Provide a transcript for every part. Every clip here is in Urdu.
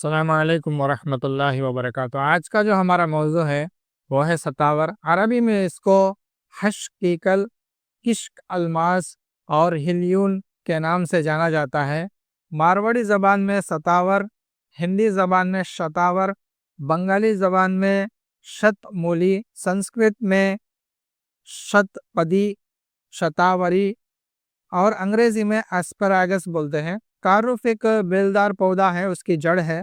السلام علیکم ورحمۃ اللہ وبرکاتہ۔ آج کا جو ہمارا موضوع ہے وہ ہے ستاور۔ عربی میں اس کو حشک کیکل، کشک الماس اور ہلیون کے نام سے جانا جاتا ہے۔ مارواڑی زبان میں ستاور، ہندی زبان میں شتاور، بنگالی زبان میں شت مولی، سنسکرت میں شت پدی، شتاوری اور انگریزی میں اسپراگس بولتے ہیں۔ تعارف ایک بیلدار پودا ہے، اس کی جڑ ہے،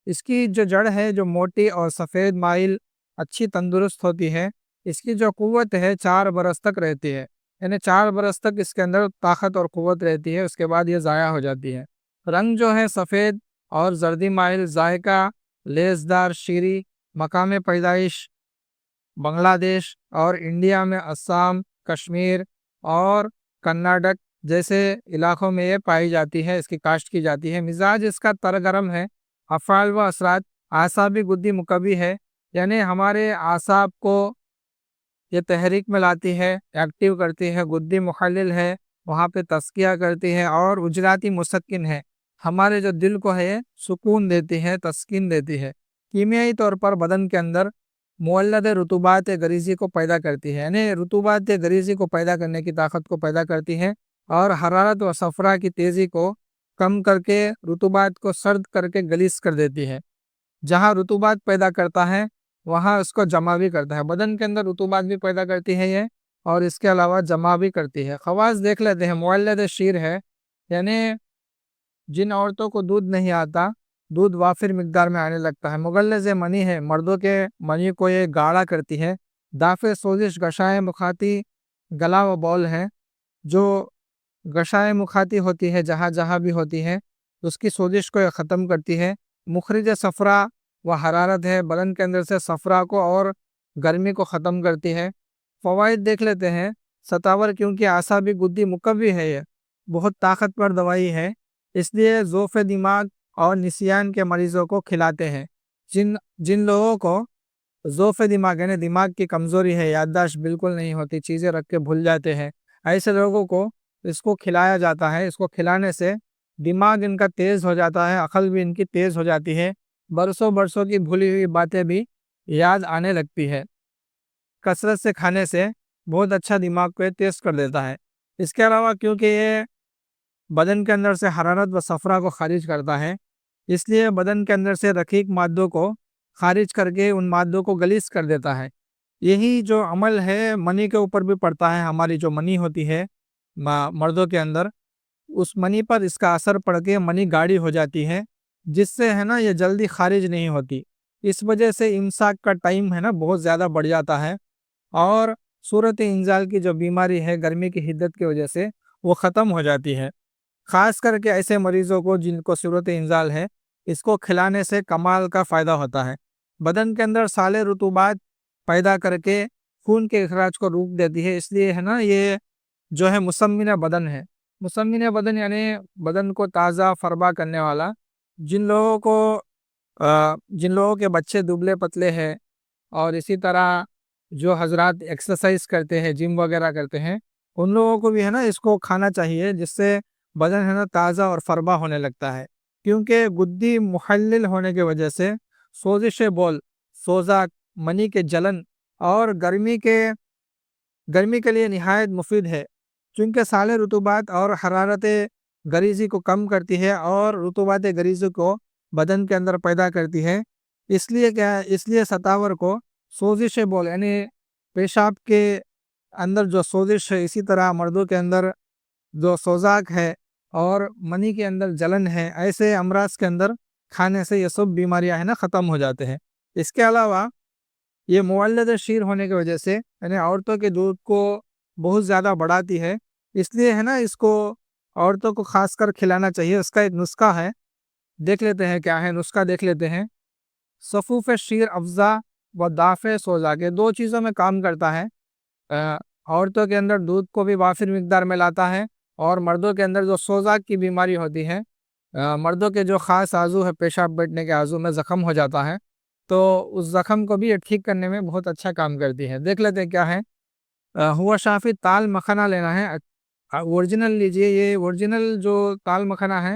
اس کی جو جڑ ہے جو موٹی اور سفید مائل اچھی تندرست ہوتی ہے۔ اس کی جو قوت ہے 4 برس تک رہتی ہے، یعنی 4 برس تک اس کے اندر طاقت اور قوت رہتی ہے، اس کے بعد یہ ضائع ہو جاتی ہے۔ رنگ جو ہے سفید اور زردی مائل، ذائقہ لیسدار شیریں، مقام پیدائش بنگلہ دیش اور انڈیا میں اسام، کشمیر اور کرناٹک جیسے علاقوں میں یہ پائی جاتی ہے، اس کی کاشت کی جاتی ہے۔ مزاج اس کا تر گرم ہے۔ افعال و اثرات، اعصابی گدی مقوی ہے، یعنی ہمارے اعصاب کو یہ تحریک میں لاتی ہے، ایکٹیو کرتی ہے۔ گدی محلل ہے، وہاں پہ تزکیہ کرتی ہے، اور اجراتی مسکن ہے، ہمارے جو دل کو ہے سکون دیتی ہے، تسکین دیتی ہے۔ کیمیائی طور پر بدن کے اندر مولد رطوبات غریزی کو پیدا کرتی ہے، یعنی رطوبات غریزی کو پیدا کرنے کی طاقت کو پیدا کرتی ہے، اور حرارت و صفرا کی تیزی کو کم کر کے رطوبات کو سرد کر کے گلیس کر دیتی ہے۔ جہاں رطوبات پیدا کرتا ہے وہاں اس کو جمع بھی کرتا ہے۔ بدن کے اندر رطوبات بھی پیدا کرتی ہے یہ، اور اس کے علاوہ جمع بھی کرتی ہے۔ خواص دیکھ لیتے ہیں۔ مولد شیر ہے، یعنی جن عورتوں کو دودھ نہیں آتا، دودھ وافر مقدار میں آنے لگتا ہے۔ مغلظ منی ہے، مردوں کے منی کو یہ گاڑا کرتی ہے۔ دافع سوزش گشائے مخاطی گلا و بول ہے، جو گشائے مخاطی ہوتی ہے جہاں جہاں بھی ہوتی ہے اس کی سوزش کو یہ ختم کرتی ہے۔ مخرج صفرا و حرارت ہے، بدن کے اندر سے صفرا کو اور گرمی کو ختم کرتی ہے۔ فوائد دیکھ لیتے ہیں۔ ستاور کیونکہ اعصابی گدی مقوی ہے، یہ بہت طاقتور دوائی ہے، اس لیے ضعف دماغ اور نسیان کے مریضوں کو کھلاتے ہیں۔ جن لوگوں کو ضعف دماغ یعنی دماغ کی کمزوری ہے، یادداشت بالکل نہیں ہوتی، چیزیں رکھ کے بھول جاتے ہیں، ایسے لوگوں کو اس کو کھلایا جاتا ہے۔ اس کو کھلانے سے دماغ ان کا تیز ہو جاتا ہے، عقل بھی ان کی تیز ہو جاتی ہے، برسوں برسوں کی بھولی ہوئی باتیں بھی یاد آنے لگتی ہے۔ کثرت سے کھانے سے بہت اچھا دماغ کو یہ تیز کر دیتا ہے۔ اس کے علاوہ کیونکہ یہ بدن کے اندر سے حرارت و صفرا کو خارج کرتا ہے، اس لیے بدن کے اندر سے رقیق مادوں کو خارج کر کے ان مادوں کو گلیس کر دیتا ہے۔ یہی جو عمل ہے منی کے اوپر بھی پڑتا ہے۔ ہماری جو منی ہوتی ہے مردوں کے اندر، اس منی پر اس کا اثر پڑ کے منی گاڑی ہو جاتی ہے، جس سے ہے نا یہ جلدی خارج نہیں ہوتی۔ اس وجہ سے امساک کا ٹائم ہے نا بہت زیادہ بڑھ جاتا ہے، اور صورت انزال کی جو بیماری ہے گرمی کی حدت کی وجہ سے وہ ختم ہو جاتی ہے۔ خاص کر کے ایسے مریضوں کو جن کو صورت انزال ہے، اس کو کھلانے سے کمال کا فائدہ ہوتا ہے۔ بدن کے اندر سالے رطوبات پیدا کر کے خون کے اخراج کو روک دیتی ہے، اس لیے ہے نا یہ جو ہے مسمن بدن ہے۔ مسمن بدن یعنی بدن کو تازہ فربا کرنے والا۔ جن لوگوں کو جن لوگوں کے بچے دبلے پتلے ہیں، اور اسی طرح جو حضرات ایکسرسائز کرتے ہیں، جم وغیرہ کرتے ہیں، ان لوگوں کو بھی ہے نا اس کو کھانا چاہیے، جس سے بدن ہے نا تازہ اور فربا ہونے لگتا ہے۔ کیونکہ گدی محلل ہونے کی وجہ سے سوزش بول، سوزاک، منی کے جلن اور گرمی کے لیے نہایت مفید ہے، چونکہ سالے رطوبات اور حرارت غریزی کو کم کرتی ہے اور رطوبات غریزی کو بدن کے اندر پیدا کرتی ہے۔ اس لیے ستاور کو سوزش بول یعنی پیشاب کے اندر جو سوزش ہے، اسی طرح مردوں کے اندر جو سوزاک ہے اور منی کے اندر جلن ہے، ایسے امراض کے اندر کھانے سے یہ سب بیماریاں ہیں نا ختم ہو جاتے ہیں۔ اس کے علاوہ یہ مولد شیر ہونے کی وجہ سے یعنی عورتوں کے دودھ کو بہت زیادہ بڑھاتی ہے، اس لیے ہے نا اس کو عورتوں کو خاص کر کھلانا چاہیے۔ اس کا ایک نسخہ ہے، دیکھ لیتے ہیں کیا ہے نسخہ، دیکھ لیتے ہیں۔ صفوف شیر افزا و دافع سوزا کے 2 چیزوں میں کام کرتا ہے۔ عورتوں کے اندر دودھ کو بھی وافر مقدار میں لاتا ہے، اور مردوں کے اندر جو سوزاک کی بیماری ہوتی ہے، مردوں کے جو خاص عضو ہے، پیشاب بیٹھنے کے عضو میں زخم ہو جاتا ہے، تو اس زخم کو بھی یہ ٹھیک کرنے میں بہت اچھا کام کرتی ہے۔ دیکھ لیتے ہیں کیا ہے۔ ہوا شافی تال مکھنا لینا ہے، اوریجنل لیجئے۔ یہ اوریجنل جو تال مکھنا ہے